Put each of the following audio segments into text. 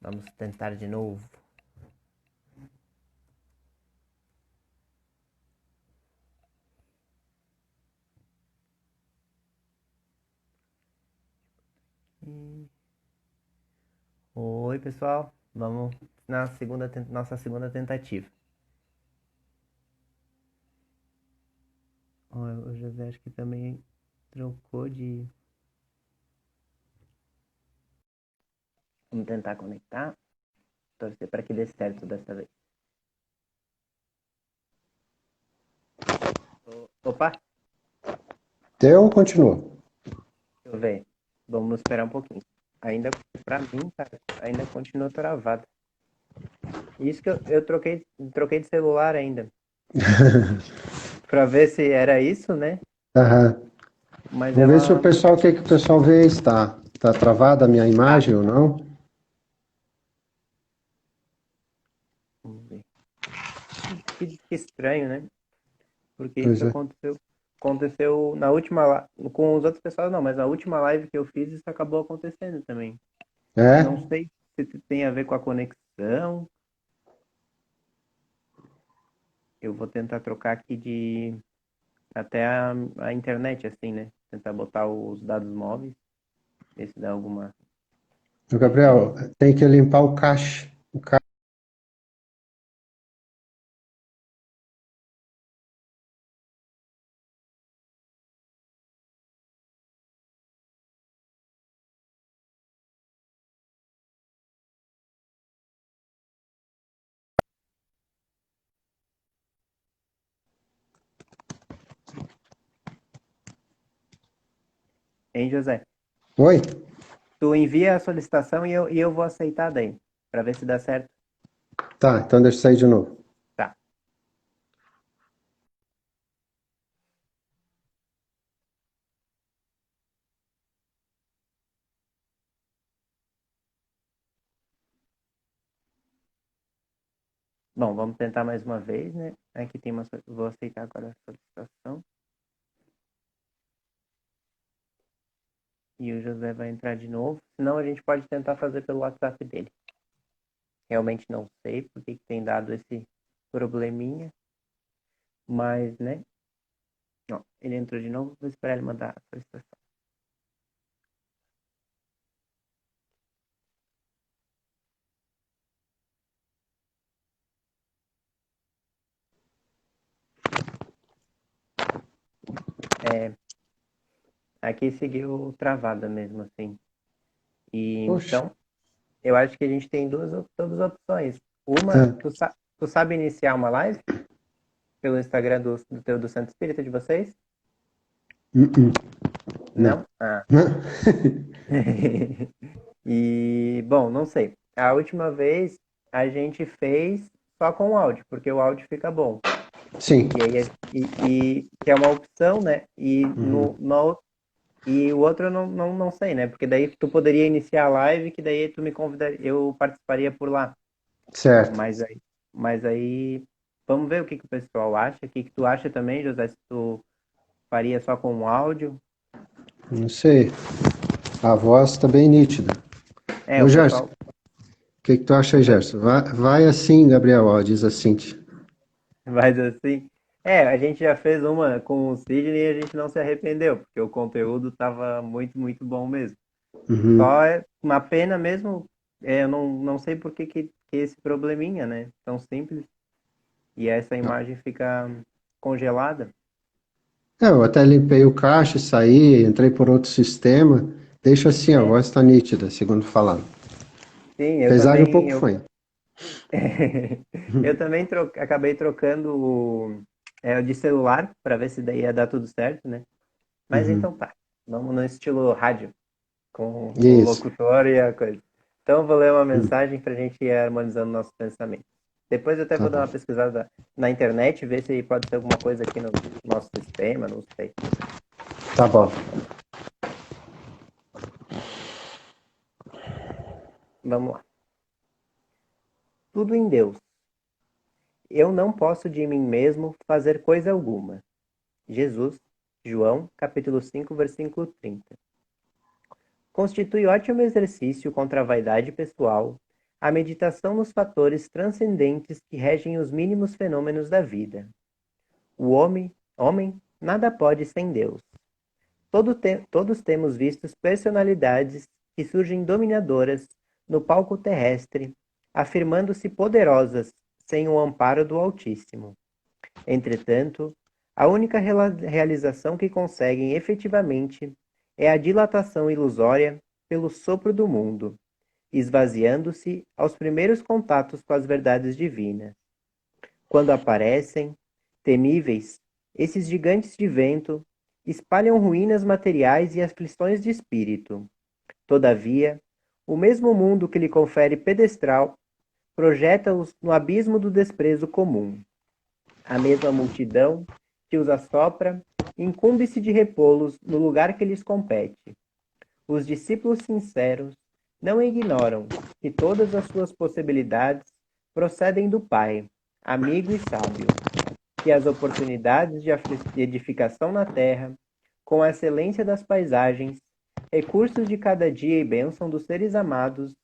Vamos tentar de novo. Oi, pessoal. Vamos na nossa segunda tentativa. O José acho que também trocou de... Vamos tentar conectar. Torcer para que dê certo dessa vez. Opa, Deu ou continua? deixa eu ver. Vamos esperar um pouquinho. Ainda, pra mim, cara, ainda continua travado. Isso que eu troquei de celular ainda. Pra ver se era isso, né? Aham. Mas Vamos ver se o ela... pessoal, o que que o pessoal vê está. Está travada a minha Tá, imagem ou não? vamos ver. Que estranho, né? Porque Pois isso é. aconteceu na última com os outros pessoal não, mas na última live que eu fiz isso acabou acontecendo também. Não É? sei se tem a ver com a conexão. Eu vou tentar trocar aqui de até a internet assim, né? Tentar botar os dados móveis, ver se dá alguma O Gabriel, diferença. tem que limpar o cache. Hein, José? Oi? Tu envia a solicitação e eu vou aceitar daí, para ver se dá certo. Tá, então deixa eu sair de novo. Tá. Bom, vamos tentar mais uma vez, né? Aqui tem vou aceitar agora a solicitação. E o José vai entrar de novo. Senão a gente pode tentar fazer pelo WhatsApp dele. Realmente não sei por que tem dado esse probleminha. Mas, né? Ó, ele entrou de novo. Vou esperar ele mandar a solicitação. É, aqui seguiu travada mesmo assim. E Poxa. então, eu acho que a gente tem todas as opções. Uma, Ah, tu sabe iniciar uma live pelo Instagram do Santo Espírita de vocês? uh-uh, não. Não? Ah. E, bom, não sei. A última vez a gente fez só com o áudio, porque o áudio fica bom. Sim. E aí, que é uma opção, né? Uhum. E o outro eu não sei, né? Porque daí tu poderia iniciar a live, que daí tu me convidaria, eu participaria por lá. Certo. Mas aí, mas aí, vamos ver o que o pessoal acha. O que tu acha também, José? Se tu faria só com o áudio? Não sei. A voz está bem nítida. É, Ô, o Gerson, pessoal. o que que tu acha aí, Gerson? Vai assim, Gabriel, ó, diz a Cintia. Mas assim, a gente já fez uma com o Sidney e a gente não se arrependeu, porque o conteúdo estava muito, muito bom mesmo. Uhum. Só é uma pena mesmo, eu não sei por que esse probleminha, né? Tão simples. E essa imagem fica congelada. É, eu até limpei o cache, saí, entrei por outro sistema. Deixa assim, a É, voz está nítida, segundo falaram. sim, eu Apesar de um também, pouco faint. eu também acabei trocando o de celular para ver se daí ia dar tudo certo, né? Mas Uhum. então tá. Vamos no estilo rádio, com o Isso. locutor e a coisa. Então eu vou ler uma Hum, mensagem para a gente ir harmonizando nossos pensamentos. Depois eu até tá vou dar bom. uma pesquisada na internet, ver se pode ser alguma coisa aqui no nosso sistema, não sei. Tá bom. Ó, vamos lá. Tudo em Deus. Eu não posso de mim mesmo fazer coisa alguma. Jesus, João, capítulo 5, versículo 30. Constitui ótimo exercício contra a vaidade pessoal a meditação nos fatores transcendentes que regem os mínimos fenômenos da vida. O homem nada pode sem Deus. Todos temos visto personalidades que surgem dominadoras no palco terrestre, afirmando-se poderosas sem o amparo do Altíssimo. Entretanto, a única realização que conseguem efetivamente é a dilatação ilusória pelo sopro do mundo, esvaziando-se aos primeiros contatos com as verdades divinas. Quando aparecem, temíveis, esses gigantes de vento espalham ruínas materiais e aflições de espírito. Todavia, o mesmo mundo que lhe confere pedestral projeta-os no abismo do desprezo comum. A mesma multidão que os assopra incumbe-se de repô-los no lugar que lhes compete. Os discípulos sinceros não ignoram que todas as suas possibilidades procedem do Pai, amigo e sábio, que as oportunidades de edificação na terra, com a excelência das paisagens, recursos de cada dia e bênção dos seres amados,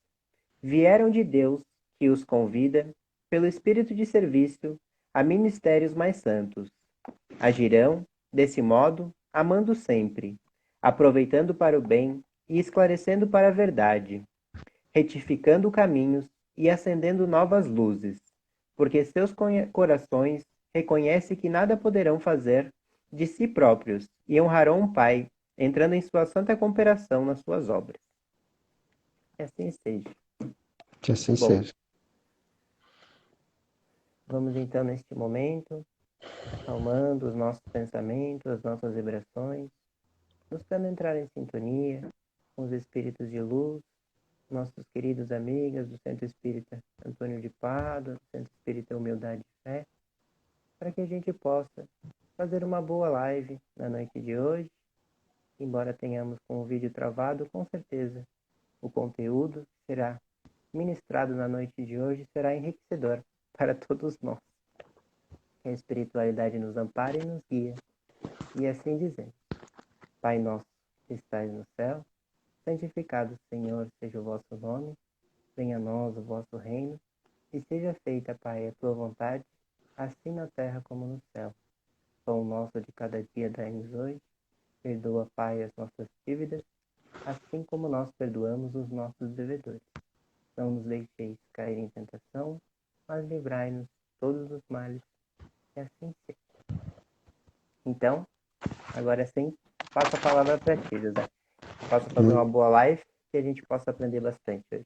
vieram de Deus, que os convida, pelo espírito de serviço, a ministérios mais santos. Agirão, desse modo, amando sempre, aproveitando para o bem e esclarecendo para a verdade, retificando caminhos e acendendo novas luzes, porque seus corações reconhecem que nada poderão fazer de si próprios e honrarão o Pai, entrando em sua santa cooperação nas suas obras. Que assim seja. Que assim seja. Vamos então, neste momento, acalmando os nossos pensamentos, as nossas vibrações, buscando entrar em sintonia com os espíritos de luz, nossos queridos amigas do Centro Espírita Antônio de Pádua, do Centro Espírita Humildade e Fé, para que a gente possa fazer uma boa live na noite de hoje. Embora tenhamos com o vídeo travado, com certeza o conteúdo que será ministrado na noite de hoje será enriquecedor para todos nós. Que a espiritualidade nos ampare e nos guie. E assim dizemos: Pai nosso que estais no céu, santificado, Senhor, seja o vosso nome, venha a nós o vosso reino, e seja feita, Pai, a tua vontade, assim na terra como no céu. Pão nosso de cada dia dai-nos hoje, perdoa, Pai, as nossas dívidas, assim como nós perdoamos os nossos devedores. Não nos deixeis cair em tentação, mas livrai-nos de todos os males, que assim seja. Então, agora sim, passo a palavra para ti, José. Possa fazer uma boa live e a gente possa aprender bastante hoje.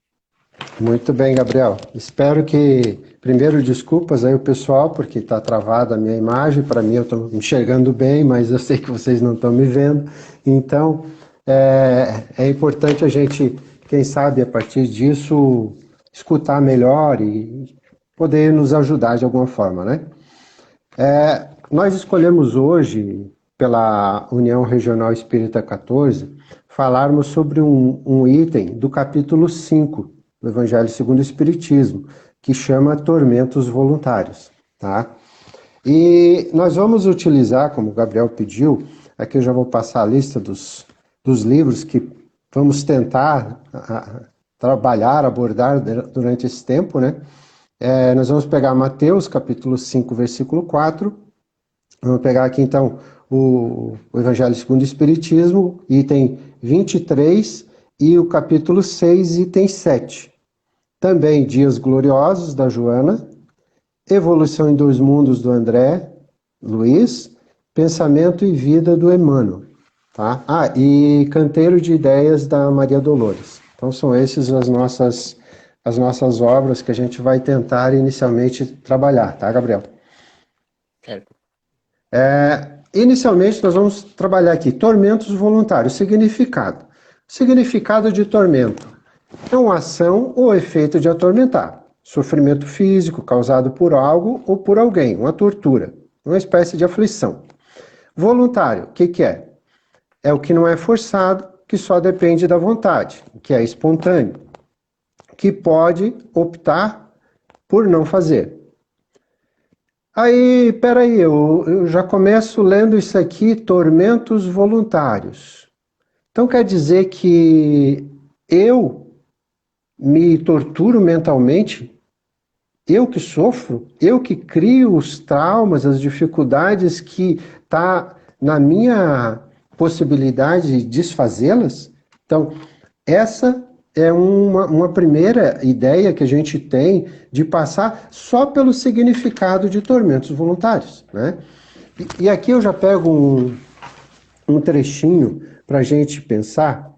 Muito bem, Gabriel. Espero que, primeiro, desculpas aí o pessoal, porque está travada a minha imagem. Para mim, eu estou enxergando bem, mas eu sei que vocês não estão me vendo. Então, é importante a gente, quem sabe, a partir disso, escutar melhor e poder nos ajudar de alguma forma, né? Nós escolhemos hoje, pela União Regional Espírita 14, falarmos sobre um item do capítulo 5 do Evangelho segundo o Espiritismo, que chama Tormentos Voluntários, tá? E nós vamos utilizar, como o Gabriel pediu, aqui eu já vou passar a lista dos livros que vamos tentar trabalhar, abordar durante esse tempo, né? Nós vamos pegar Mateus, capítulo 5, versículo 4, vamos pegar aqui então o Evangelho segundo o Espiritismo, item 23, e o capítulo 6, item 7. Também Dias Gloriosos, da Joana, Evolução em Dois Mundos, do André Luiz, Pensamento e Vida, do Emmanuel. Tá? E Canteiro de Ideias, da Maria Dolores. Então são essas as nossas obras que a gente vai tentar inicialmente trabalhar, tá, Gabriel? Certo. Inicialmente nós vamos trabalhar aqui tormentos voluntários, significado. Significado de tormento é uma ação ou efeito de atormentar. Sofrimento físico causado por algo ou por alguém, uma tortura, uma espécie de aflição. Voluntário, o que é? É o que não é forçado, que só depende da vontade, que é espontâneo, que pode optar por não fazer. Aí, peraí, eu já começo lendo isso aqui, tormentos voluntários. Então quer dizer que eu me torturo mentalmente, eu que sofro, eu que crio os traumas, as dificuldades que está na minha possibilidade de desfazê-las. Então, essa é uma primeira ideia que a gente tem de passar só pelo significado de tormentos voluntários, né? E aqui eu já pego um trechinho para a gente pensar.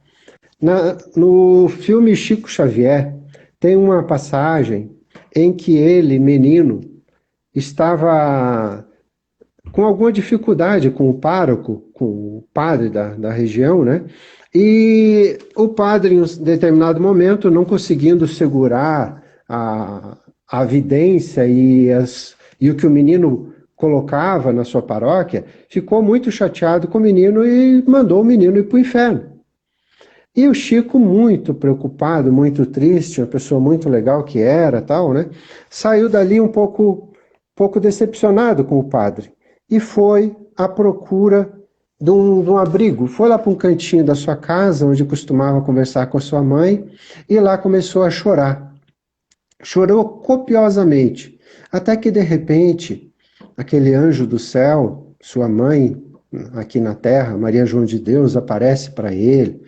No filme Chico Xavier, tem uma passagem em que ele, menino, estava com alguma dificuldade com o pároco, com o padre da região, né? E o padre, em um determinado momento, não conseguindo segurar a vidência e o que o menino colocava na sua paróquia, ficou muito chateado com o menino e mandou o menino ir para o inferno. E o Chico, muito preocupado, muito triste, uma pessoa muito legal que era, tal, né? Saiu dali um pouco decepcionado com o padre e foi à procura de um abrigo. Foi lá para um cantinho da sua casa, onde costumava conversar com a sua mãe, e lá começou a chorar. Chorou copiosamente, até que de repente, aquele anjo do céu, sua mãe aqui na terra, Maria João de Deus, aparece para ele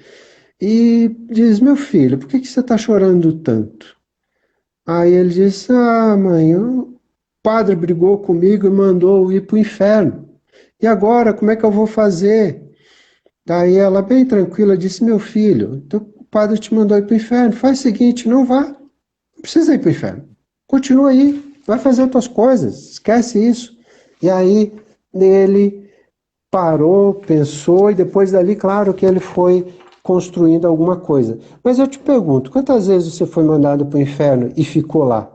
e diz: meu filho, por que você está chorando tanto? Aí ele diz: ah, mãe, o padre brigou comigo e mandou ir para o inferno. E agora, como é que eu vou fazer? Daí ela, bem tranquila, disse: meu filho, então o padre te mandou ir para o inferno. Faz o seguinte, não vá. Não precisa ir para o inferno. Continua aí, vai fazer outras coisas, esquece isso. E aí ele parou, pensou, e depois dali, claro que ele foi construindo alguma coisa. Mas eu te pergunto, quantas vezes você foi mandado para o inferno e ficou lá?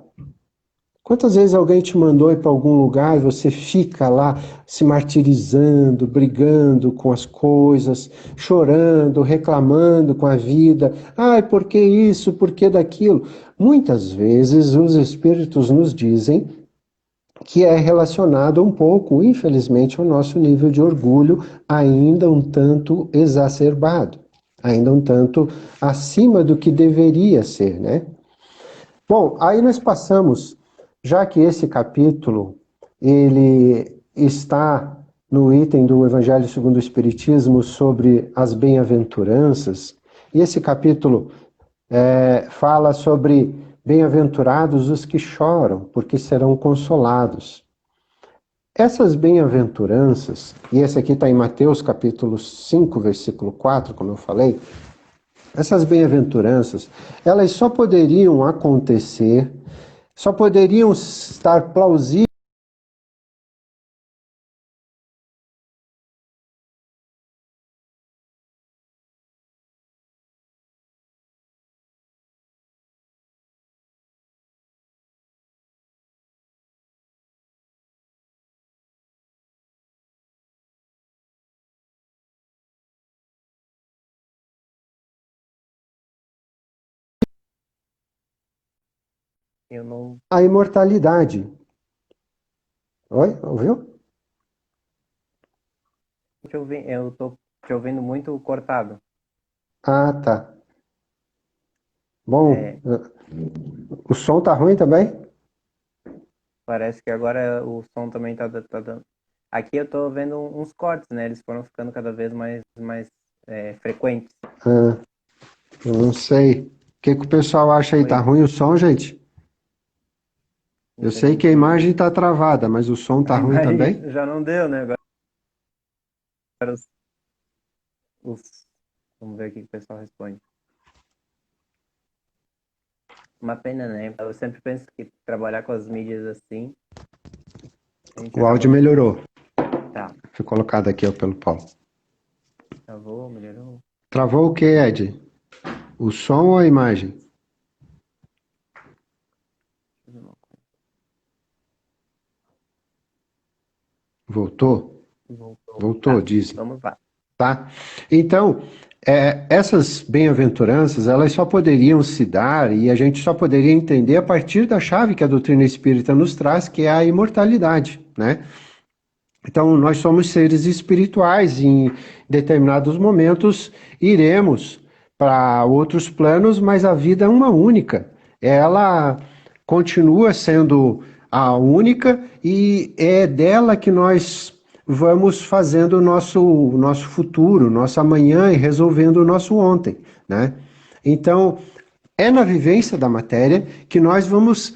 Quantas vezes alguém te mandou ir para algum lugar e você fica lá se martirizando, brigando com as coisas, chorando, reclamando com a vida? Ai, por que isso, por que daquilo? Muitas vezes os espíritos nos dizem que é relacionado um pouco, infelizmente, ao nosso nível de orgulho ainda um tanto exacerbado, ainda um tanto acima do que deveria ser, né? Bom, aí nós passamos, já que esse capítulo, ele está no item do Evangelho segundo o Espiritismo sobre as bem-aventuranças, e esse capítulo fala sobre bem-aventurados os que choram, porque serão consolados. Essas bem-aventuranças, e esse aqui está em Mateus capítulo 5, versículo 4, como eu falei, essas bem-aventuranças, elas só poderiam acontecer, só poderiam estar plausíveis. Eu não A imortalidade. Oi? Ouviu? te ouvi, eu tô te ouvindo muito cortado. Ah, tá. Bom, É, o som tá ruim também? parece que agora o som também tá dando. Aqui eu tô vendo uns cortes, né? Eles foram ficando cada vez mais frequentes. Ah, eu não sei. O que que o pessoal acha aí? Tá Pois, ruim o som, gente? Eu deixa a sei que a gente. imagem tá travada, mas o som tá A ruim imagem também? já não deu, né? Agora os- vamos ver o que o pessoal responde. Uma pena, né? Eu sempre penso que trabalhar com as mídias assim, a gente O áudio acaba. melhorou. Tá, Foi colocado aqui ó, pelo Paulo. travou, melhorou. Travou o que, Ed? O som ou a imagem? Voltou? Voltou. Voltou, Tá, dizem. vamos lá. Tá? Então, essas bem-aventuranças, elas só poderiam se dar e a gente só poderia entender a partir da chave que a doutrina espírita nos traz, que é a imortalidade, né? Então, nós somos seres espirituais e em determinados momentos iremos para outros planos, mas a vida é uma única. Ela continua sendo a única e é dela que nós vamos fazendo o nosso futuro, nosso amanhã e resolvendo o nosso ontem, né? Então, é na vivência da matéria que nós vamos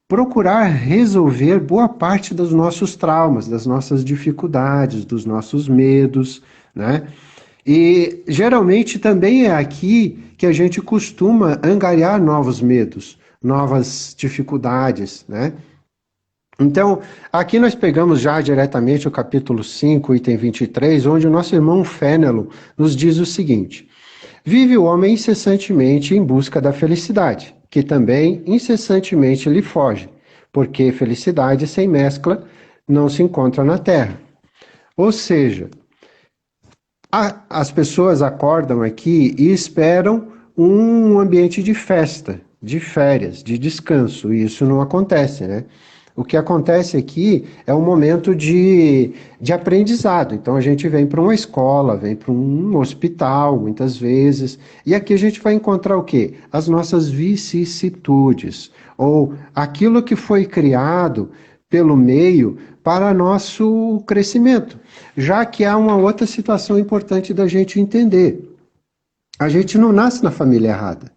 procurar resolver boa parte dos nossos traumas, das nossas dificuldades, dos nossos medos, né? E geralmente também é aqui que a gente costuma angariar novos medos, novas dificuldades, né? Então, aqui nós pegamos já diretamente o capítulo 5, item 23, onde o nosso irmão Fénelon nos diz o seguinte: vive o homem incessantemente em busca da felicidade, que também incessantemente lhe foge, porque felicidade sem mescla não se encontra na terra. Ou seja, as pessoas acordam aqui e esperam um ambiente de festa, de férias, de descanso, e isso não acontece, né? O que acontece aqui é um momento de aprendizado. Então a gente vem para uma escola, vem para um hospital, muitas vezes, e aqui a gente vai encontrar o quê? As nossas vicissitudes, ou aquilo que foi criado pelo meio para nosso crescimento. Já que há uma outra situação importante da gente entender. A gente não nasce na família errada.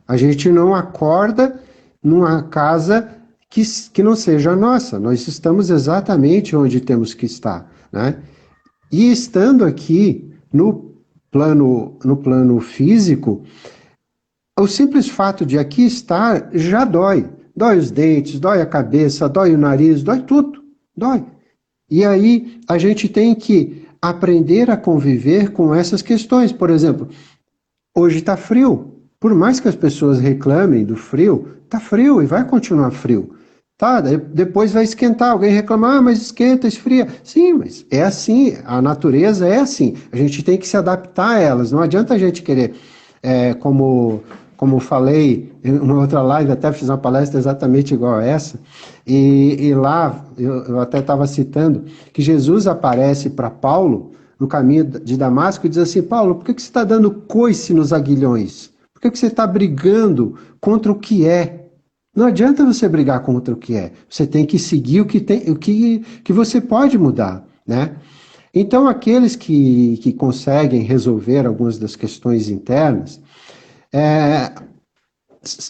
A gente não acorda numa casa que não seja a nossa. Nós estamos exatamente onde temos que estar, né? E estando aqui no plano físico, o simples fato de aqui estar já dói. Dói os dentes, dói a cabeça, dói o nariz, dói tudo. Dói. E aí a gente tem que aprender a conviver com essas questões. Por exemplo, hoje está frio. Por mais que as pessoas reclamem do frio, está frio e vai continuar frio. Tá, depois vai esquentar. Alguém reclama, mas esquenta, esfria. Sim, mas é assim, a natureza é assim. A gente tem que se adaptar a elas. Não adianta a gente querer, como falei em uma outra live, até fiz uma palestra exatamente igual a essa, e lá eu até estava citando que Jesus aparece para Paulo no caminho de Damasco e diz assim: Paulo, por que você está dando coice nos aguilhões? Por que você está brigando contra o que é? Não adianta você brigar contra o que é. Você tem que seguir o que você pode mudar, né? Então, aqueles que conseguem resolver algumas das questões internas,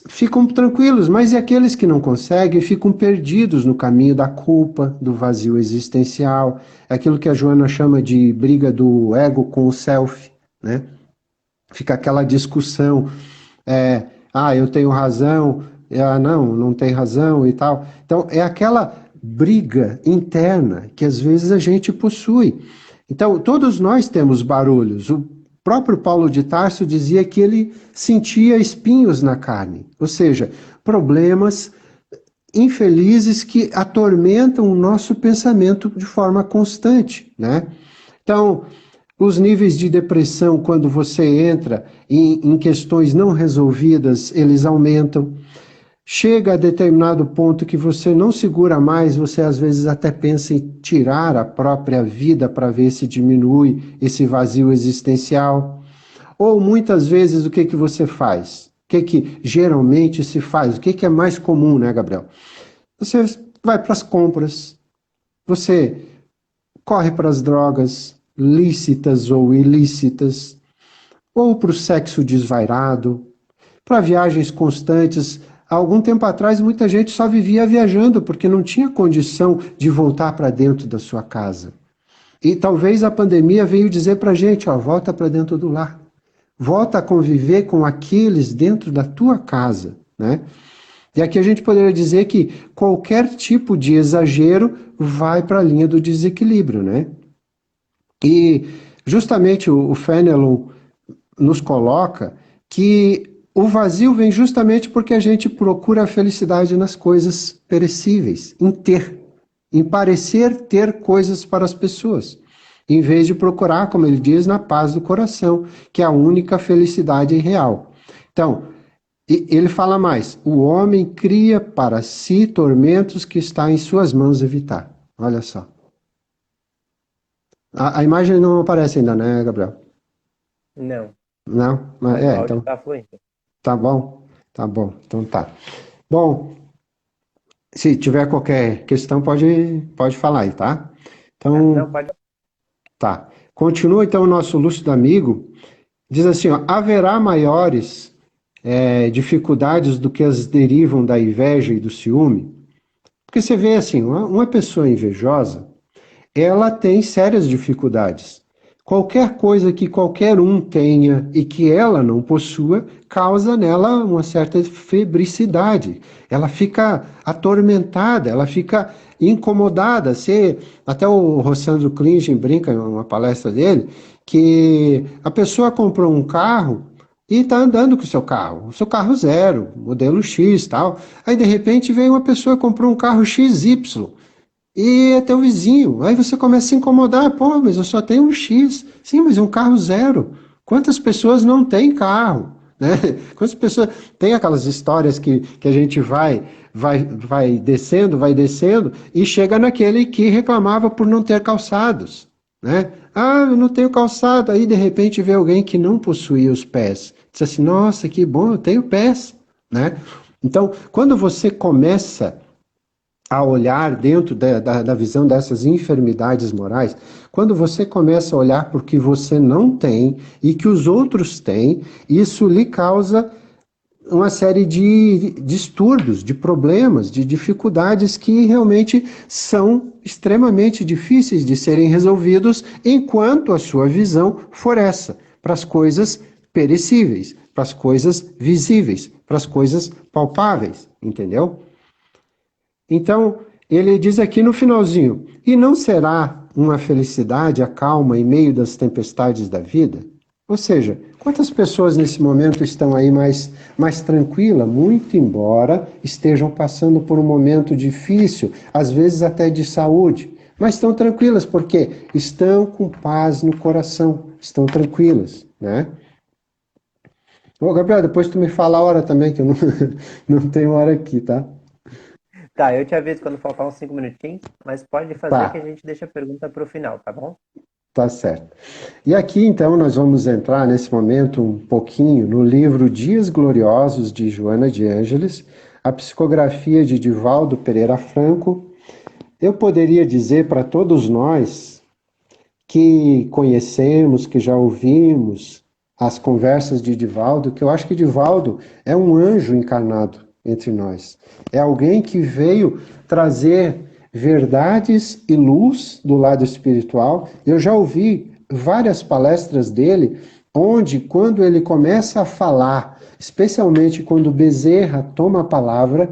ficam tranquilos, mas e aqueles que não conseguem ficam perdidos no caminho da culpa, do vazio existencial, aquilo que a Joana chama de briga do ego com o self, né? Fica aquela discussão, eu tenho razão, não tem razão e tal. Então, é aquela briga interna que às vezes a gente possui. Então, todos nós temos barulhos. O próprio Paulo de Tarso dizia que ele sentia espinhos na carne, ou seja, problemas infelizes que atormentam o nosso pensamento de forma constante, né? Então, os níveis de depressão, quando você entra em questões não resolvidas, eles aumentam. Chega a determinado ponto que você não segura mais, você às vezes até pensa em tirar a própria vida para ver se diminui esse vazio existencial. Ou muitas vezes o que você faz? O que geralmente se faz? O que é mais comum, né, Gabriel? Você vai para as compras, você corre para as drogas, lícitas ou ilícitas, ou para o sexo desvairado, para viagens constantes. Há algum tempo atrás, muita gente só vivia viajando porque não tinha condição de voltar para dentro da sua casa. E talvez a pandemia veio dizer para a gente, volta para dentro do lar. Volta a conviver com aqueles dentro da tua casa, né? E aqui a gente poderia dizer que qualquer tipo de exagero vai para a linha do desequilíbrio, né? E justamente o Fénelon nos coloca que o vazio vem justamente porque a gente procura a felicidade nas coisas perecíveis, em parecer ter coisas para as pessoas, em vez de procurar, como ele diz, na paz do coração, que é a única felicidade real. Então, ele fala mais: o homem cria para si tormentos que está em suas mãos evitar. Olha só. A imagem não aparece ainda, né, Gabriel? Não. Não? Mas o áudio Então, tá fluente. tá bom. Tá bom, então tá. Bom, se tiver qualquer questão, pode falar aí, tá? Não, Então, pode. tá. Continua então o nosso lúcido amigo. Diz assim, ó, haverá maiores dificuldades do que as derivam da inveja e do ciúme? Porque você vê assim, uma pessoa invejosa, ela tem sérias dificuldades. Qualquer coisa que qualquer um tenha e que ela não possua, causa nela uma certa febricidade. Ela fica atormentada, ela fica incomodada. Até o Rossandro Klinge brinca em uma palestra dele, que a pessoa comprou um carro e está andando com o seu carro zero, modelo X tal. Aí de repente vem uma pessoa e comprou um carro XY e é teu vizinho. Aí você começa a se incomodar. Pô, mas eu só tenho um X. Sim, mas é um carro zero. Quantas pessoas não têm carro? Né? Quantas pessoas... Tem aquelas histórias que a gente vai descendo e chega naquele que reclamava por não ter calçados. Né? Ah, eu não tenho calçado. Aí, de repente, vê alguém que não possuía os pés. Diz assim, nossa, que bom, eu tenho pés. Né? Então, quando você começa a olhar dentro da visão dessas enfermidades morais, quando você começa a olhar para o que você não tem e que os outros têm, isso lhe causa uma série de distúrbios, de problemas, de dificuldades que realmente são extremamente difíceis de serem resolvidos enquanto a sua visão for essa, para as coisas perecíveis, para as coisas visíveis, para as coisas palpáveis, entendeu? Então, ele diz aqui no finalzinho: e não será uma felicidade a calma em meio das tempestades da vida? Ou seja, quantas pessoas nesse momento estão aí mais tranquila, muito embora estejam passando por um momento difícil, às vezes até de saúde, mas estão tranquilas porque estão com paz no coração, estão tranquilas, né? Ô, Gabriel, depois tu me fala a hora também, que eu não, não tenho hora aqui, tá? Tá, eu te aviso quando faltar uns 5 minutinhos, mas pode fazer que a Tá. gente deixa a pergunta pro final, tá bom? Tá certo. E aqui então nós vamos entrar nesse momento um pouquinho no livro Dias Gloriosos de Joana de Ângeles, a psicografia de Divaldo Pereira Franco. Eu poderia dizer para todos nós que conhecemos, que já ouvimos as conversas de Divaldo, que eu acho que Divaldo é um anjo encarnado entre nós. É alguém que veio trazer verdades e luz do lado espiritual. Eu já ouvi várias palestras dele, onde, quando ele começa a falar, especialmente quando Bezerra toma a palavra,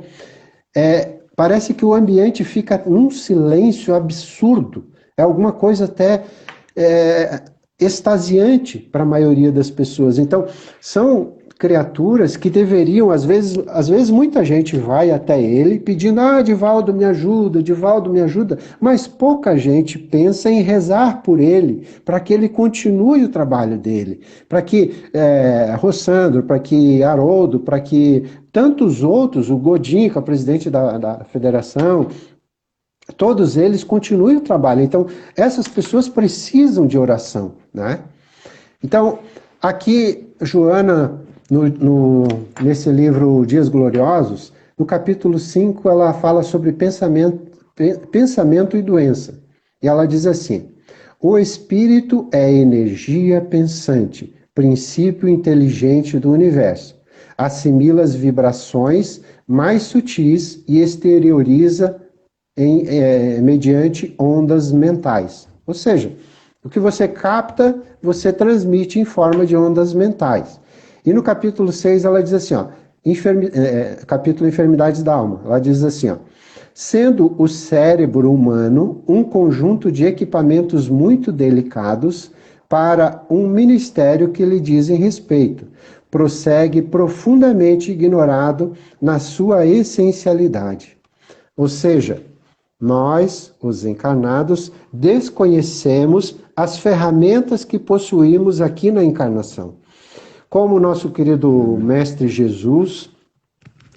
parece que o ambiente fica num silêncio absurdo. É alguma coisa até é, extasiante para a maioria das pessoas. Então, são criaturas que deveriam, às vezes muita gente vai até ele pedindo, Divaldo me ajuda, mas pouca gente pensa em rezar por ele, para que ele continue o trabalho dele, para que Rossandro, para que Haroldo, para que tantos outros, o Godinho, que é o presidente da federação, todos eles continuem o trabalho. Então, essas pessoas precisam de oração, né? Então, aqui, Joana, nesse livro Dias Gloriosos, no capítulo 5, ela fala sobre pensamento e doença. E ela diz assim: o espírito é energia pensante, princípio inteligente do universo. Assimila as vibrações mais sutis e exterioriza mediante ondas mentais. Ou seja, o que você capta, você transmite em forma de ondas mentais. E no capítulo 6 ela diz assim, ó, capítulo Enfermidades da Alma, ela diz assim, ó, sendo o cérebro humano um conjunto de equipamentos muito delicados para um ministério que lhe dizem respeito, prossegue profundamente ignorado na sua essencialidade. Ou seja, nós, os encarnados, desconhecemos as ferramentas que possuímos aqui na encarnação. Como o nosso querido Mestre Jesus,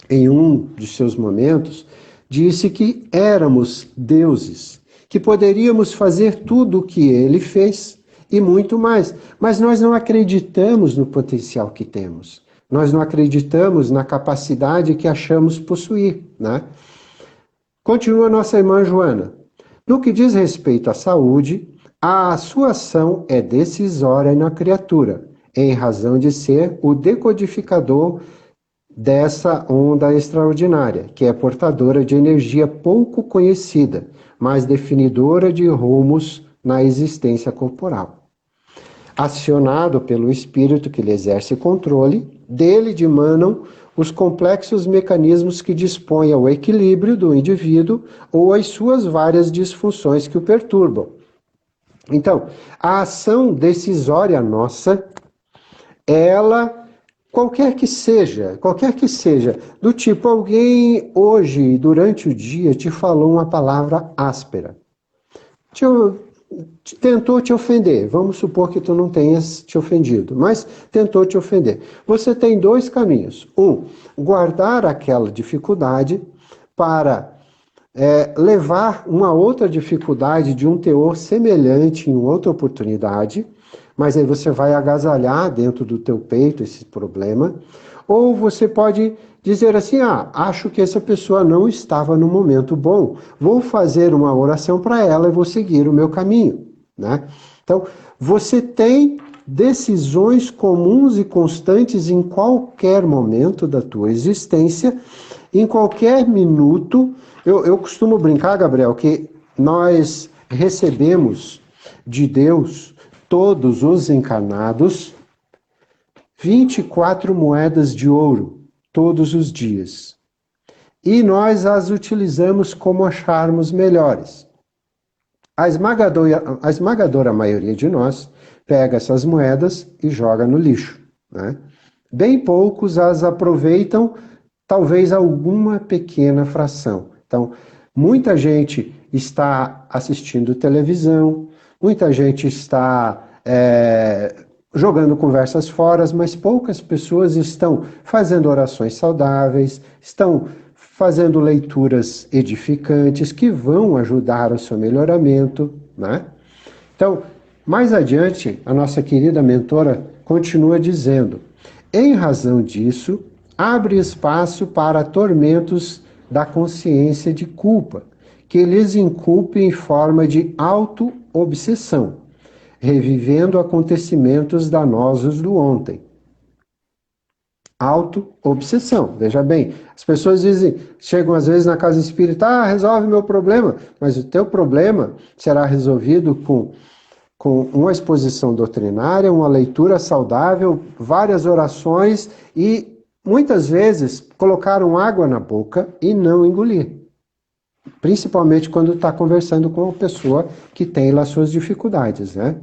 em um de seus momentos, disse que éramos deuses, que poderíamos fazer tudo o que ele fez e muito mais. Mas nós não acreditamos no potencial que temos. Nós não acreditamos na capacidade que achamos possuir, né? Continua a nossa irmã Joana. No que diz respeito à saúde, a sua ação é decisória na criatura, em razão de ser o decodificador dessa onda extraordinária, que é portadora de energia pouco conhecida, mas definidora de rumos na existência corporal. Acionado pelo espírito que lhe exerce controle, dele dimanam os complexos mecanismos que dispõem ao equilíbrio do indivíduo ou às suas várias disfunções que o perturbam. Então, a ação decisória nossa, ela, qualquer que seja, do tipo, alguém hoje, durante o dia, te falou uma palavra áspera. Tentou te ofender. Vamos supor que tu não tenhas te ofendido, mas tentou te ofender. Você tem dois caminhos. Um, guardar aquela dificuldade para levar uma outra dificuldade de um teor semelhante em outra oportunidade, mas aí você vai agasalhar dentro do teu peito esse problema. Ou você pode dizer assim, acho que essa pessoa não estava no momento bom, vou fazer uma oração para ela e vou seguir o meu caminho, né? Então, você tem decisões comuns e constantes em qualquer momento da tua existência, em qualquer minuto. Eu costumo brincar, Gabriel, que nós recebemos de Deus, todos os encarnados, 24 moedas de ouro todos os dias. E nós as utilizamos como acharmos melhores. A esmagadora maioria de nós pega essas moedas e joga no lixo, né? Bem poucos as aproveitam, talvez alguma pequena fração. Então, muita gente está assistindo televisão, muita gente está jogando conversas fora, mas poucas pessoas estão fazendo orações saudáveis, estão fazendo leituras edificantes que vão ajudar o seu melhoramento, né? Então, mais adiante, a nossa querida mentora continua dizendo: em razão disso, abre espaço para tormentos da consciência de culpa, que lhes inculpe em forma de auto-obsessão, revivendo acontecimentos danosos do ontem. Auto-obsessão, veja bem, as pessoas chegam às vezes na casa espírita, resolve meu problema, mas o teu problema será resolvido com uma exposição doutrinária, uma leitura saudável, várias orações e muitas vezes colocaram água na boca e não engolir. Principalmente quando está conversando com uma pessoa que tem lá suas dificuldades, né?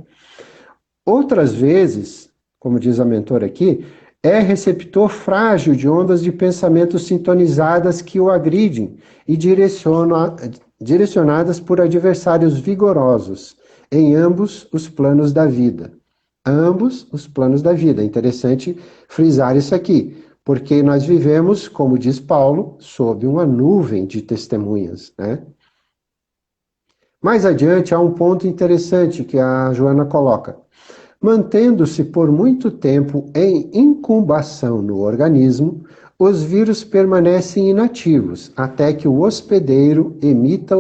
Outras vezes, como diz a mentora aqui, é receptor frágil de ondas de pensamento sintonizadas que o agridem e direcionadas por adversários vigorosos em ambos os planos da vida. Ambos os planos da vida. É interessante frisar isso aqui, porque nós vivemos, como diz Paulo, sob uma nuvem de testemunhas, né? Mais adiante, há um ponto interessante que a Joana coloca. Mantendo-se por muito tempo em incubação no organismo, os vírus permanecem inativos até que o hospedeiro emita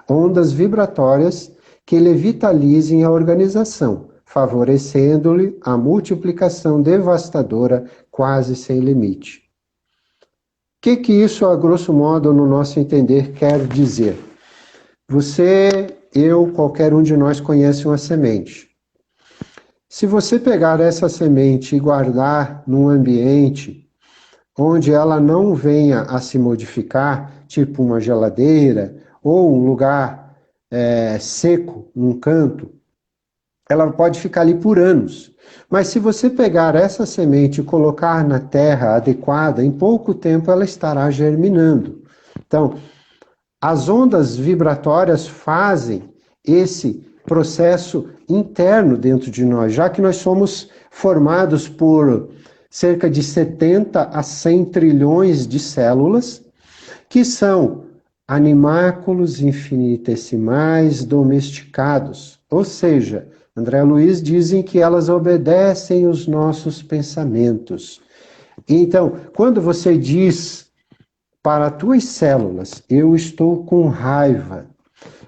ondas vibratórias que lhe vitalizem a organização, favorecendo-lhe a multiplicação devastadora quase sem limite. O que isso, a grosso modo, no nosso entender, quer dizer? Você, eu, qualquer um de nós conhece uma semente. Se você pegar essa semente e guardar num ambiente onde ela não venha a se modificar, tipo uma geladeira ou um lugar seco, num canto, ela pode ficar ali por anos. Mas se você pegar essa semente e colocar na terra adequada, em pouco tempo ela estará germinando. Então, as ondas vibratórias fazem esse processo interno dentro de nós, já que nós somos formados por cerca de 70 a 100 trilhões de células, que são animáculos infinitesimais domesticados, ou seja, André Luiz, dizem que elas obedecem os nossos pensamentos. Então, quando você diz para as tuas células, eu estou com raiva,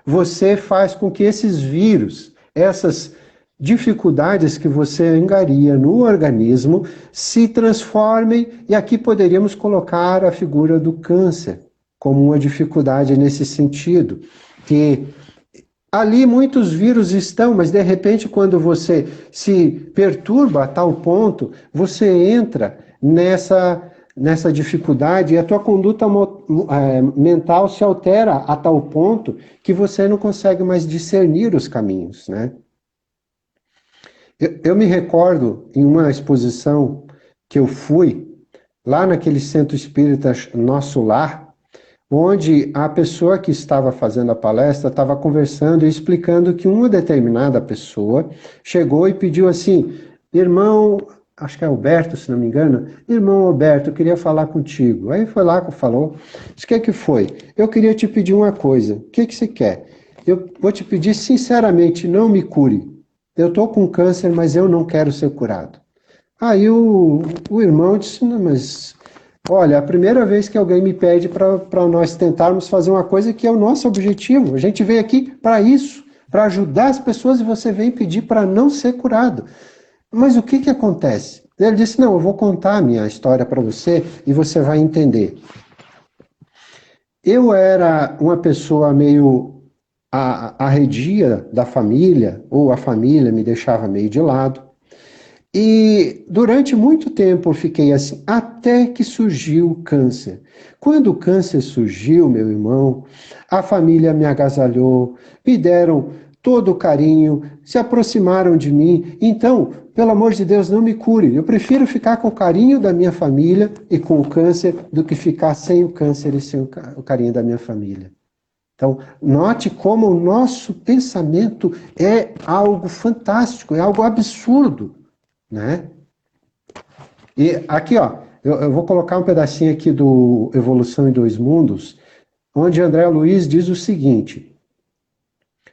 você faz com que esses vírus, essas dificuldades que você angaria no organismo, se transformem, e aqui poderíamos colocar a figura do câncer como uma dificuldade nesse sentido, que ali muitos vírus estão, mas de repente quando você se perturba a tal ponto, você entra nessa dificuldade e a tua conduta mental se altera a tal ponto que você não consegue mais discernir os caminhos, né? Eu me recordo em uma exposição que eu fui, lá naquele centro espírita Nosso Lar, onde a pessoa que estava fazendo a palestra estava conversando e explicando que uma determinada pessoa chegou e pediu assim: irmão, acho que é Alberto, se não me engano, irmão Alberto, eu queria falar contigo. Aí foi lá que falou, disse: o que foi? Eu queria te pedir uma coisa, o que você quer? Eu vou te pedir sinceramente, não me cure. Eu estou com câncer, mas eu não quero ser curado. Aí o irmão disse: não, mas olha, a primeira vez que alguém me pede para nós tentarmos fazer uma coisa que é o nosso objetivo. A gente veio aqui para isso, para ajudar as pessoas, e você vem pedir para não ser curado. Mas o que acontece? Ele disse: não, eu vou contar a minha história para você e você vai entender. Eu era uma pessoa meio arredia da família, ou a família me deixava meio de lado. E durante muito tempo eu fiquei assim, até que surgiu o câncer. Quando o câncer surgiu, meu irmão, a família me agasalhou, me deram todo o carinho, se aproximaram de mim. Então, pelo amor de Deus, não me cure. Eu prefiro ficar com o carinho da minha família e com o câncer do que ficar sem o câncer e sem o carinho da minha família. Então, note como o nosso pensamento é algo fantástico, é algo absurdo, né? E aqui, ó, eu vou colocar um pedacinho aqui do Evolução em Dois Mundos, onde André Luiz diz o seguinte: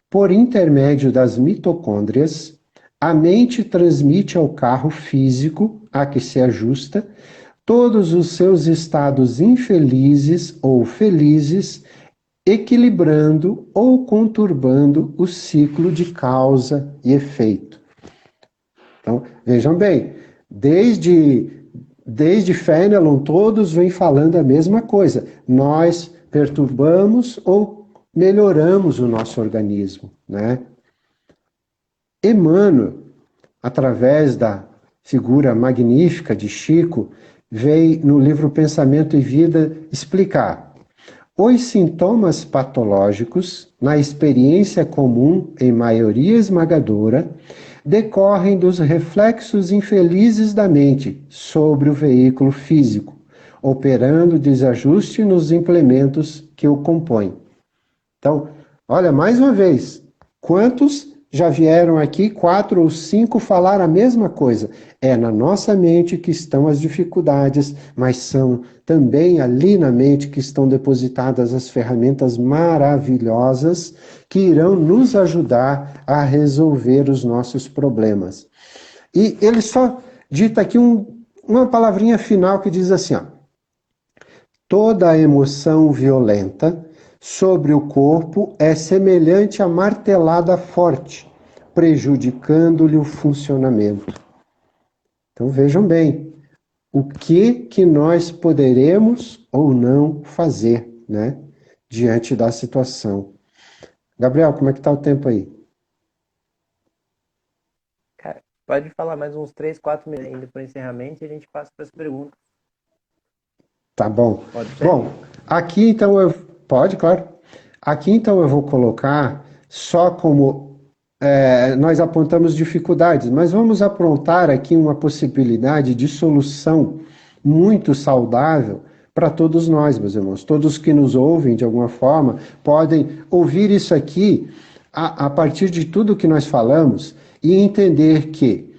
por intermédio das mitocôndrias, a mente transmite ao carro físico, a que se ajusta, todos os seus estados infelizes ou felizes, equilibrando ou conturbando o ciclo de causa e efeito. Então, vejam bem, desde Fenelon, todos vêm falando a mesma coisa. Nós perturbamos ou melhoramos o nosso organismo, né? Emmanuel, através da figura magnífica de Chico, veio no livro Pensamento e Vida explicar: os sintomas patológicos, na experiência comum em maioria esmagadora, decorrem dos reflexos infelizes da mente sobre o veículo físico, operando desajuste nos implementos que o compõem. Então, olha, mais uma vez, quantos já vieram aqui, 4 ou 5, falar a mesma coisa? É na nossa mente que estão as dificuldades, mas são também ali na mente que estão depositadas as ferramentas maravilhosas que irão nos ajudar a resolver os nossos problemas. E ele só dita aqui uma palavrinha final que diz assim, ó: toda emoção violenta sobre o corpo é semelhante a martelada forte, prejudicando-lhe o funcionamento. Então vejam bem, o que nós poderemos ou não fazer, né, diante da situação. Gabriel, como é que está o tempo aí? Cara, pode falar mais uns 3, 4 minutos ainda para o encerramento e a gente passa para as perguntas. Tá bom. Pode ser? Bom, aqui então pode, claro. Aqui então eu vou colocar só como nós apontamos dificuldades, mas vamos apontar aqui uma possibilidade de solução muito saudável para todos nós, meus irmãos. Todos que nos ouvem de alguma forma podem ouvir isso aqui a partir de tudo que nós falamos e entender que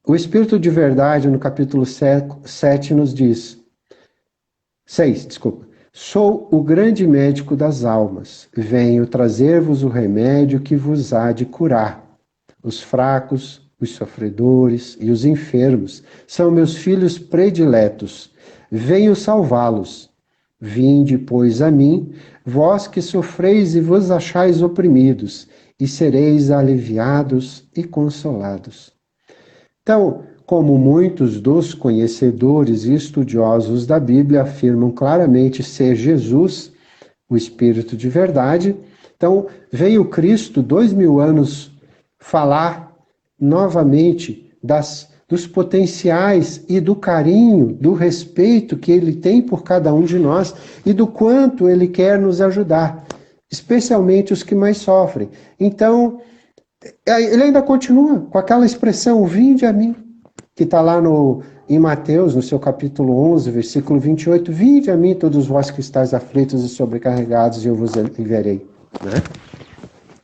o Espírito de Verdade, no capítulo 7, nos diz: 6, desculpa. Sou o grande médico das almas. Venho trazer-vos o remédio que vos há de curar. Os fracos, os sofredores e os enfermos são meus filhos prediletos. Venho salvá-los. Vinde, pois, a mim, vós que sofreis e vos achais oprimidos, e sereis aliviados e consolados. Então, como muitos dos conhecedores e estudiosos da Bíblia afirmam claramente ser Jesus o Espírito de verdade, então veio Cristo 2000 anos falar novamente dos potenciais e do carinho, do respeito que ele tem por cada um de nós e do quanto ele quer nos ajudar, especialmente os que mais sofrem. Então, ele ainda continua com aquela expressão, vinde a mim, que está lá em Mateus, no seu capítulo 11, versículo 28, vinde a mim todos vós que estáis aflitos e sobrecarregados e eu vos aliviarei. Né?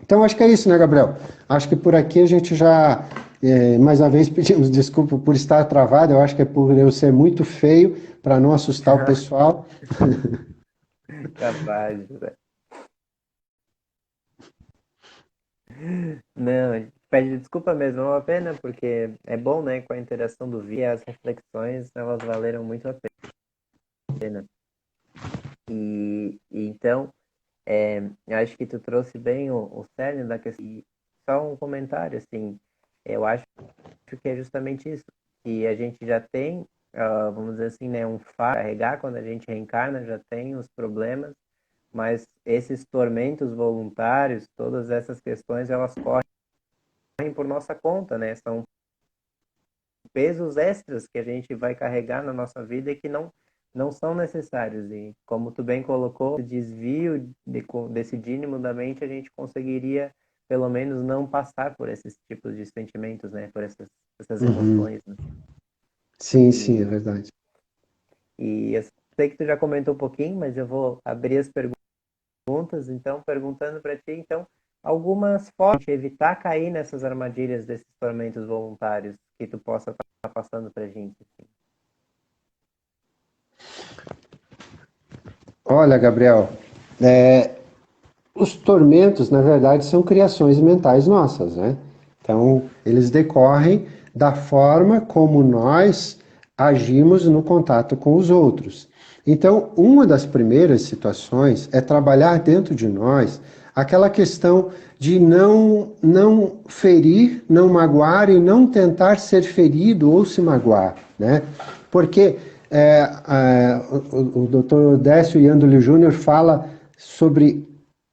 Então, acho que é isso, né, Gabriel? Acho que por aqui a gente já, mais uma vez, pedimos desculpa por estar travado, eu acho que é por eu ser muito feio, para não assustar o pessoal. Capaz, né? Não, a gente pede desculpa mesmo, é uma pena, porque é bom, né, com a interação do vídeo, as reflexões, elas valeram muito a pena. E então, eu acho que tu trouxe bem o cerne da questão. E só um comentário, assim, eu acho que é justamente isso, que a gente já tem, vamos dizer assim, né, um fardo a carregar quando a gente reencarna, já tem os problemas, mas esses tormentos voluntários, todas essas questões, elas correm por nossa conta, né? São pesos extras que a gente vai carregar na nossa vida e que não são necessários. E como tu bem colocou, o desvio desse dínamo da mente, a gente conseguiria pelo menos não passar por esses tipos de sentimentos, né? Por essas emoções. Né? Sim, sim, é verdade. E eu sei que tu já comentou um pouquinho, mas eu vou abrir as perguntas, então, perguntando para ti, então, algumas formas de evitar cair nessas armadilhas desses tormentos voluntários que tu possa estar passando para a gente. Assim. Olha, Gabriel, os tormentos, na verdade, são criações mentais nossas, né? Então, eles decorrem da forma como nós agimos no contato com os outros. Então, uma das primeiras situações é trabalhar dentro de nós aquela questão de não ferir, não magoar e não tentar ser ferido ou se magoar, né? Porque o Dr. Décio Iandoli Júnior fala sobre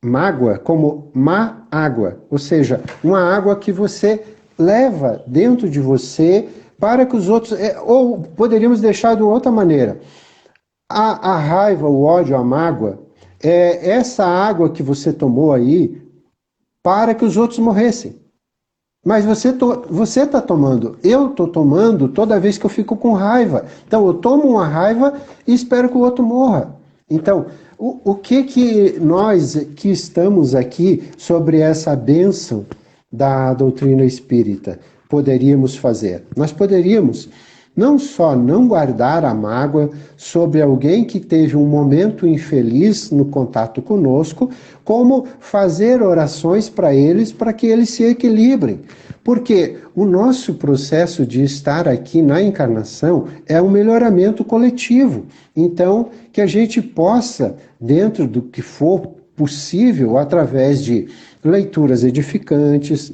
mágoa como má água, ou seja, uma água que você leva dentro de você para que os outros, ou poderíamos deixar de outra maneira, a raiva, o ódio, a mágoa, é essa água que você tomou aí para que os outros morressem. Mas você está tomando, eu estou tomando toda vez que eu fico com raiva. Então eu tomo uma raiva e espero que o outro morra. Então, o que nós que estamos aqui sobre essa bênção da doutrina espírita poderíamos fazer? Nós poderíamos não só não guardar a mágoa sobre alguém que teve um momento infeliz no contato conosco, como fazer orações para eles para que eles se equilibrem. Porque o nosso processo de estar aqui na encarnação é um melhoramento coletivo. Então, que a gente possa, dentro do que for possível, através de leituras edificantes,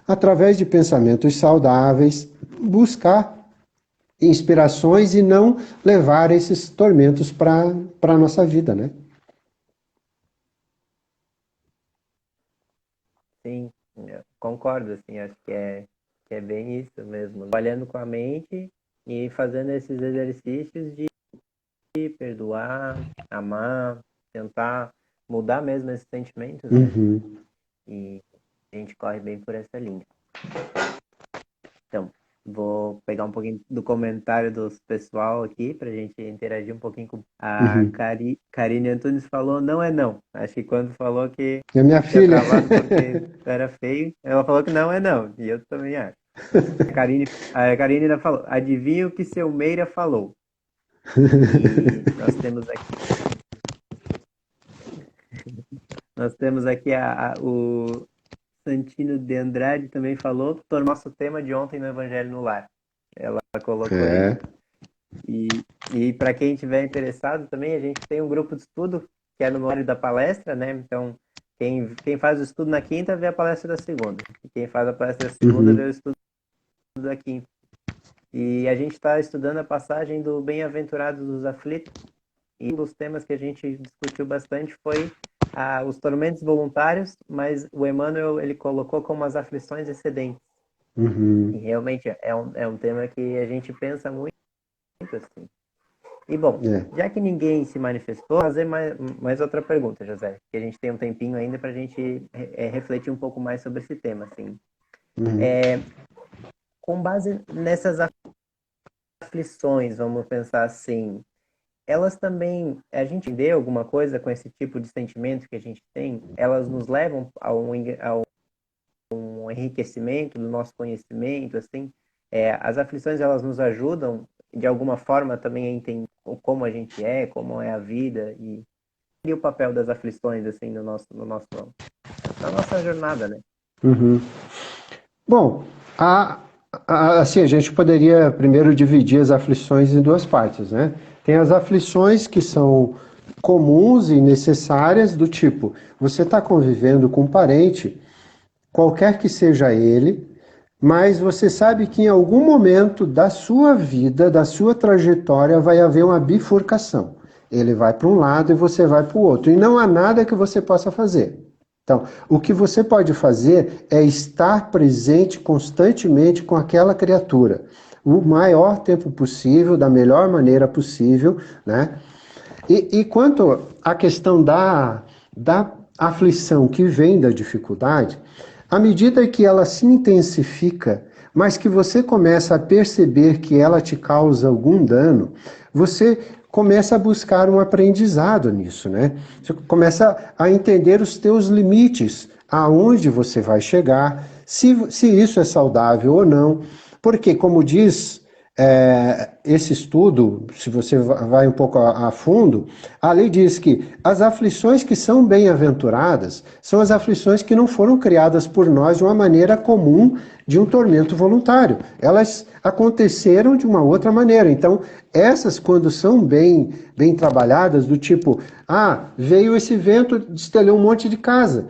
através de pensamentos saudáveis, buscar inspirações e não levar esses tormentos para a nossa vida, né? Sim, eu concordo, assim, acho que é bem isso mesmo. Trabalhando com a mente e fazendo esses exercícios de perdoar, amar, tentar mudar mesmo esses sentimentos, né? Uhum. E a gente corre bem por essa linha. Então, vou pegar um pouquinho do comentário dos pessoal aqui para a gente interagir um pouquinho com a Karine Antunes falou não é não. Acho que quando falou que E a minha tinha filha. travado porque era feio, ela falou que não é não. E eu também acho. A Karine ainda falou, adivinha o que seu Meira falou. E nós temos aqui o Santino de Andrade também falou, foi o nosso tema de ontem no Evangelho no Lar. Ela colocou isso. É. E para quem estiver interessado também, a gente tem um grupo de estudo que é no horário da palestra, né? Então, quem faz o estudo na quinta vê a palestra da segunda. E quem faz a palestra da segunda vê o estudo da quinta. E a gente está estudando a passagem do Bem-aventurado dos Aflitos. E um dos temas que a gente discutiu bastante foi os tormentos voluntários, mas o Emmanuel ele colocou como as aflições excedentes. E realmente é um tema que a gente pensa muito assim. E bom, já que ninguém se manifestou, vou fazer mais outra pergunta, José, que a gente tem um tempinho ainda para a gente refletir um pouco mais sobre esse tema, assim. Com base nessas aflições, vamos pensar assim, elas também, a gente entender alguma coisa com esse tipo de sentimento que a gente tem, elas nos levam a um enriquecimento do nosso conhecimento, assim, as aflições elas nos ajudam de alguma forma também a entender como a gente como é a vida e o papel das aflições assim na nossa jornada, né? Bom, assim, a gente poderia primeiro dividir as aflições em duas partes, né? Tem as aflições que são comuns e necessárias, do tipo, você está convivendo com um parente, qualquer que seja ele, mas você sabe que em algum momento da sua vida, da sua trajetória, vai haver uma bifurcação. Ele vai para um lado e você vai para o outro. E não há nada que você possa fazer. Então, o que você pode fazer é estar presente constantemente com aquela criatura. O maior tempo possível, da melhor maneira possível, né? E quanto à questão da aflição que vem da dificuldade, à medida que ela se intensifica, mas que você começa a perceber que ela te causa algum dano, você começa a buscar um aprendizado nisso, né? Você começa a entender os teus limites, aonde você vai chegar, se isso é saudável ou não. Porque, como diz esse estudo, se você vai um pouco a fundo, a lei diz que as aflições que são bem-aventuradas são as aflições que não foram criadas por nós de uma maneira comum de um tormento voluntário. Elas aconteceram de uma outra maneira. Então, essas, quando são bem trabalhadas, do tipo, veio esse vento, destelhou um monte de casa.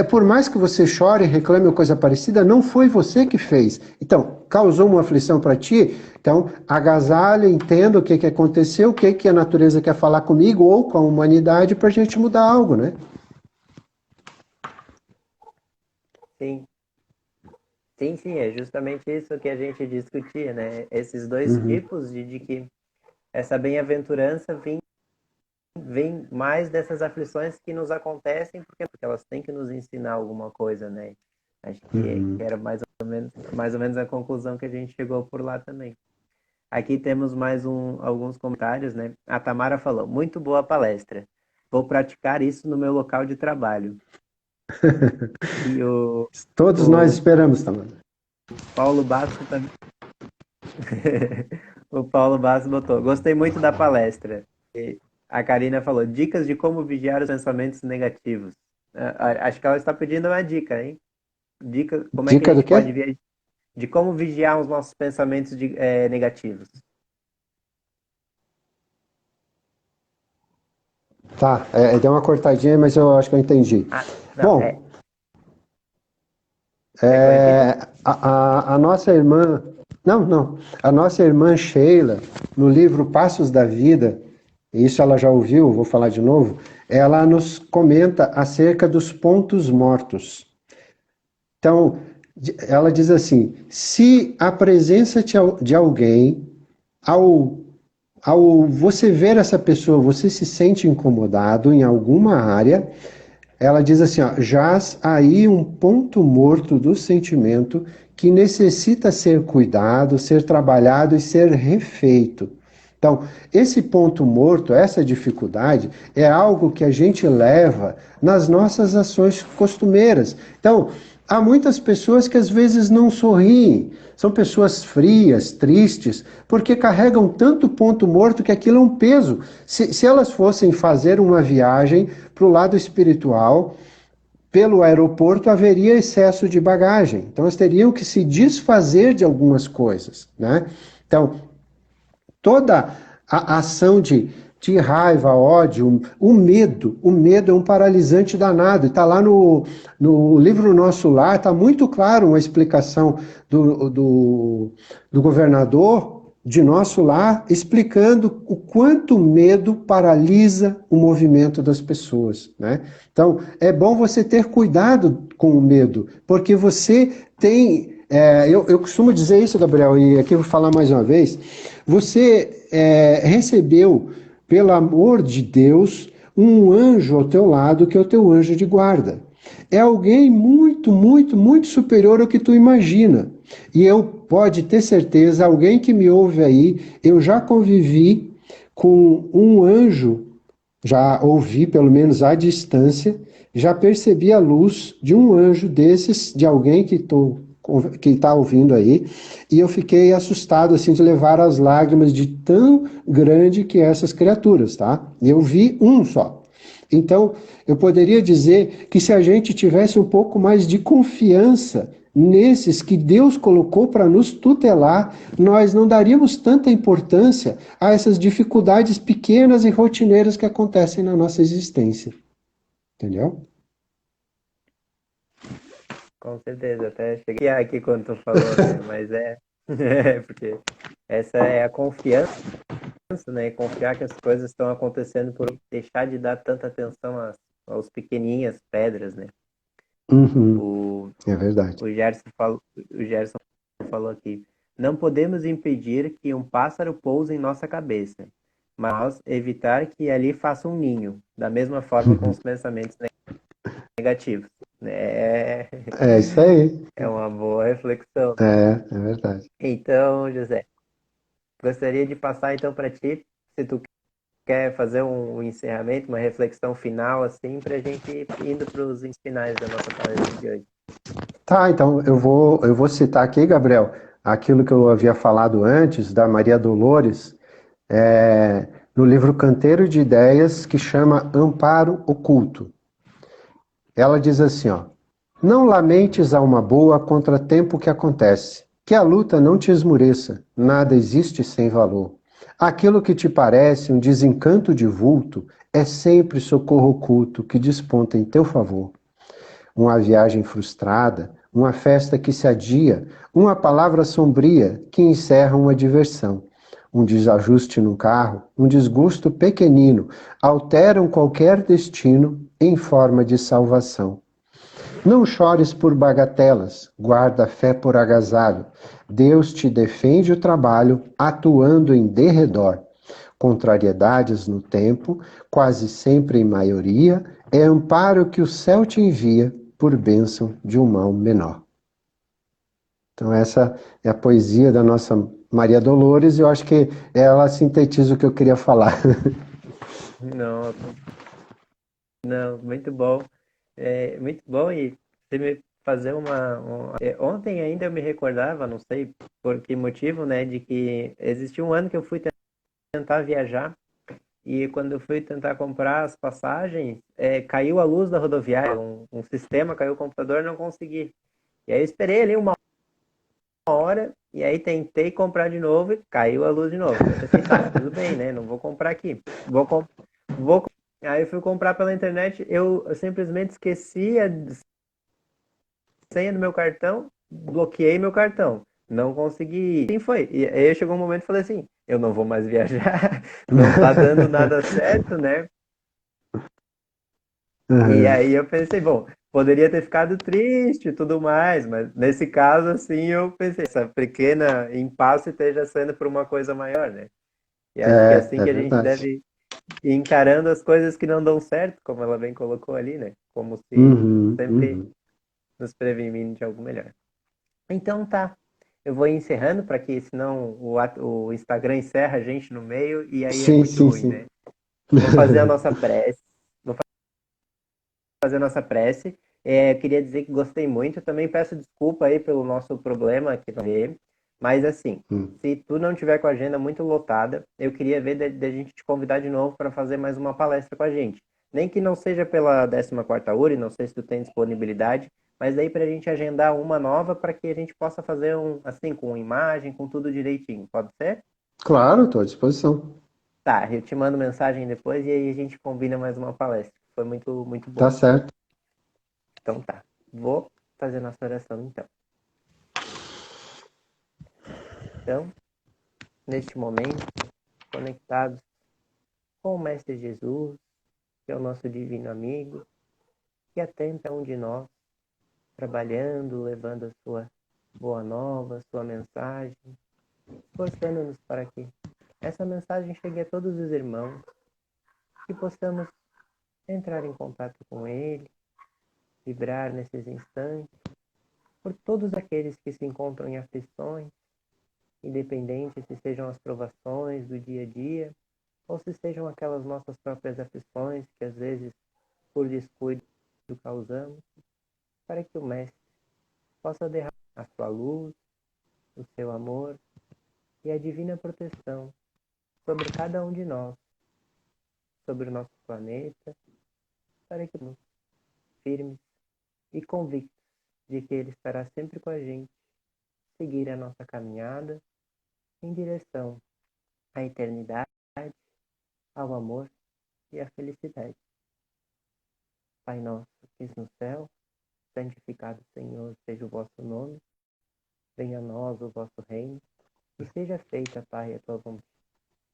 Por mais que você chore e reclame ou coisa parecida, não foi você que fez. Então, causou uma aflição para ti? Então, agasalha, entenda o que aconteceu, o que a natureza quer falar comigo ou com a humanidade para a gente mudar algo, né? Sim. Sim, é justamente isso que a gente discutia, né? Esses dois tipos de que essa bem-aventurança vem mais dessas aflições que nos acontecem, porque elas têm que nos ensinar alguma coisa, né? Acho que era mais ou menos a conclusão que a gente chegou por lá também. Aqui temos alguns comentários, né? A Tamara falou, muito boa palestra. Vou praticar isso no meu local de trabalho. E Todos nós esperamos, Tamara. Paulo Basso também. O Paulo Basso botou, gostei muito da palestra. E a Karina falou, dicas de como vigiar os pensamentos negativos. Acho que ela está pedindo uma dica, hein? Como é que a gente pode ver de como vigiar os nossos pensamentos negativos. Tá, deu uma cortadinha, mas eu acho que eu entendi. Não, bom, a nossa irmã... Não. A nossa irmã Sheila, no livro Passos da Vida, isso ela já ouviu, vou falar de novo, ela nos comenta acerca dos pontos mortos. Então, ela diz assim, se a presença de alguém, ao você ver essa pessoa, você se sente incomodado em alguma área, ela diz assim, jaz aí um ponto morto do sentimento que necessita ser cuidado, ser trabalhado e ser refeito. Então, esse ponto morto, essa dificuldade, é algo que a gente leva nas nossas ações costumeiras. Então, há muitas pessoas que às vezes não sorriem, são pessoas frias, tristes, porque carregam tanto ponto morto que aquilo é um peso. Se elas fossem fazer uma viagem para o lado espiritual, pelo aeroporto haveria excesso de bagagem. Então, eles teriam que se desfazer de algumas coisas, né? Então, toda a ação de raiva, ódio, o medo é um paralisante danado. Está lá no livro Nosso Lar, está muito claro uma explicação do governador de Nosso Lar, explicando o quanto o medo paralisa o movimento das pessoas, né? Então, é bom você ter cuidado com o medo, porque você tem... eu costumo dizer isso, Gabriel, e aqui eu vou falar mais uma vez. Você recebeu, pelo amor de Deus, um anjo ao teu lado, que é o teu anjo de guarda. É alguém muito, muito, muito superior ao que tu imagina. E eu pode ter certeza, alguém que me ouve aí, eu já convivi com um anjo, já ouvi pelo menos à distância, já percebi a luz de um anjo desses, de alguém que está ouvindo aí, e eu fiquei assustado assim de levar as lágrimas de tão grande que essas criaturas, tá? E eu vi um só. Então, eu poderia dizer que se a gente tivesse um pouco mais de confiança nesses que Deus colocou para nos tutelar, nós não daríamos tanta importância a essas dificuldades pequenas e rotineiras que acontecem na nossa existência. Entendeu? Com certeza, até cheguei aqui quando tu falou, né? Mas porque essa é a confiança, né? Confiar que as coisas estão acontecendo por deixar de dar tanta atenção aos pequenininhas pedras, né? Uhum, O, é verdade. o Gerson falou aqui, não podemos impedir que um pássaro pouse em nossa cabeça, mas evitar que ali faça um ninho, da mesma forma com os pensamentos negativos. É, É isso aí. é uma boa reflexão. É verdade. Então, José, gostaria de passar então para ti, se tu quer fazer um encerramento, uma reflexão final, assim, para a gente ir indo para os finais da nossa palestra de hoje. Tá, então eu vou citar aqui, Gabriel, aquilo que eu havia falado antes, da Maria Dolores, no livro Canteiro de Ideias, que chama Amparo Oculto. Ela diz assim, ó: não lamentes alma boa contra tempo que acontece, que a luta não te esmureça, nada existe sem valor. Aquilo que te parece um desencanto de vulto é sempre socorro oculto que desponta em teu favor. Uma viagem frustrada, uma festa que se adia, uma palavra sombria que encerra uma diversão. Um desajuste no carro, um desgosto pequenino, alteram qualquer destino em forma de salvação. Não chores por bagatelas, guarda a fé por agasalho. Deus te defende o trabalho, atuando em derredor. Contrariedades no tempo, quase sempre em maioria, é amparo que o céu te envia por bênção de um mal menor. Então essa é a poesia da nossa Maria Dolores e eu acho que ela sintetiza o que eu queria falar. Não, não, muito bom. Muito bom e você me fazer ontem ainda eu me recordava, não sei por que motivo, né, de que existiu um ano que eu fui tentar viajar e quando eu fui tentar comprar as passagens, caiu a luz da rodoviária, um sistema caiu o computador, não consegui. E aí eu esperei ali uma hora e aí tentei comprar de novo e caiu a luz de novo. Eu pensei, tá, tudo bem, né? Não vou comprar aqui. Vou. Aí eu fui comprar pela internet, eu simplesmente esqueci a senha do meu cartão, bloqueei meu cartão. Não consegui. Sim, foi. E aí chegou um momento e falei assim, eu não vou mais viajar, não tá dando nada certo, né? E Uhum. aí eu pensei, bom, poderia ter ficado triste e tudo mais, mas nesse caso, assim, eu pensei, essa pequena impasse esteja sendo por uma coisa maior, né? E acho que é assim É que a gente verdade. deve ir encarando as coisas que não dão certo, como ela bem colocou ali, né? Como se Uhum, sempre uhum. nos prevenindo de algo melhor. Então tá, eu vou encerrando para que senão o Instagram encerra a gente no meio e aí é Sim, muito sim, ruim, sim. né? Vou fazer a nossa prece. Fazer a nossa prece. Queria dizer que gostei muito. Também peço desculpa aí pelo nosso problema aqui no ver. Mas assim, Hum. se tu não tiver com a agenda muito lotada, eu queria ver de a gente te convidar de novo para fazer mais uma palestra com a gente. Nem que não seja pela 14ª URI, não sei se tu tem disponibilidade, mas daí pra gente agendar uma nova para que a gente possa fazer assim, com imagem, com tudo direitinho, pode ser? Claro, estou à disposição. Tá, eu te mando mensagem depois e aí a gente combina mais uma palestra. Foi muito, muito Tá bom. certo. Então tá, vou fazer nossa oração então. Então, neste momento, conectados com o Mestre Jesus, que é o nosso divino amigo, que atenta a um de nós, trabalhando, levando a sua boa nova, a sua mensagem, esforçando-nos para que essa mensagem chegue a todos os irmãos, que possamos entrar em contato com Ele, vibrar nesses instantes, por todos aqueles que se encontram em aflições, independente se sejam as provações do dia a dia, ou se sejam aquelas nossas próprias aflições que às vezes, por descuido, causamos, para que o Mestre possa derramar a sua luz, o seu amor e a divina proteção sobre cada um de nós, sobre o nosso planeta, para que nos firmes e convictos de que Ele estará sempre com a gente, seguir a nossa caminhada em direção à eternidade, ao amor e à felicidade. Pai nosso, que és no céu, santificado, Senhor, seja o vosso nome, venha a nós o vosso reino, e seja feita, Pai, a tua vontade,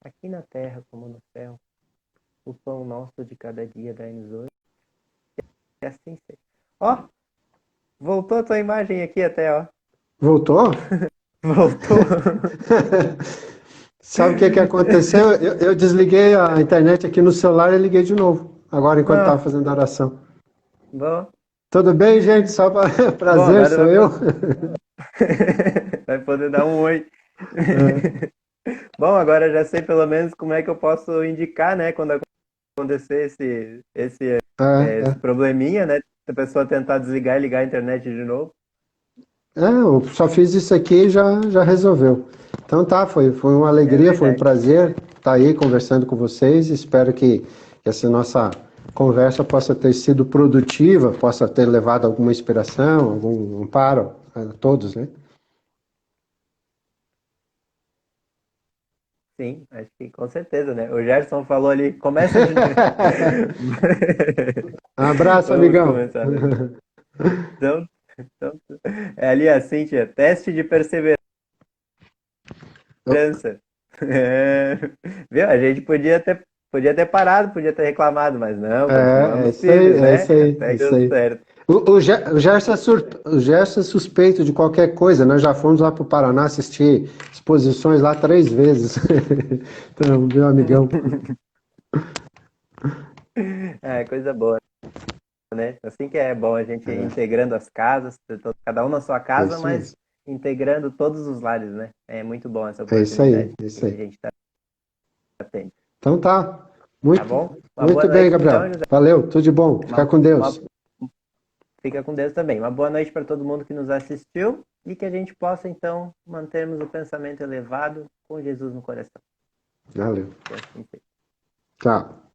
aqui na terra como no céu. O pão nosso de cada dia dai-nos hoje, e assim seja. Ó, voltou a tua imagem aqui até, ó. Voltou? Voltou. Sabe o que que aconteceu? Eu desliguei a internet aqui no celular e liguei de novo, agora enquanto estava Não, fazendo a oração. bom, Tudo bem, gente? Só pra... bom, prazer, agora sou eu. vai poder dar um oi. É, Bom, agora já sei pelo menos como é que eu posso indicar, né, quando acontecer esse é. probleminha, né, a pessoa tentar desligar e ligar a internet de novo. Eu só fiz isso aqui e já resolveu. Então tá, foi uma É alegria, foi um verdade. prazer estar aí conversando com vocês. Espero que essa nossa conversa possa ter sido produtiva, possa ter levado alguma inspiração, algum amparo a todos, né? Sim, acho que com certeza, né? O Gerson falou ali, começa de novo. Um abraço, Vamos amigão. começar de novo. Então, então, é ali a Cíntia, teste de perseverança. É, viu? A gente podia ter parado, podia ter reclamado, mas não, É continuamos isso aí, firmes, é né? isso aí, é Até que isso deu aí. certo. O Gerson o Gerson é suspeito de qualquer coisa. Nós já fomos lá para o Paraná assistir exposições lá 3 vezes. Então, meu amigão. É, coisa boa, né? Assim que é bom a gente ir É, integrando as casas, cada um na sua é casa, isso mas mesmo. integrando todos os lares, né? É muito bom essa É isso aí, oportunidade é que isso a aí. gente está tendo. Então tá. Tá Muito, bom? Uma boa muito bem, noite, então, Gabriel. José. Valeu, tudo de bom. Fica Uma, com uma- Deus. Fica com Deus também. Uma boa noite para todo mundo que nos assistiu e que a gente possa, então, mantermos o pensamento elevado com Jesus no coração. Valeu. Que assim seja. Tchau.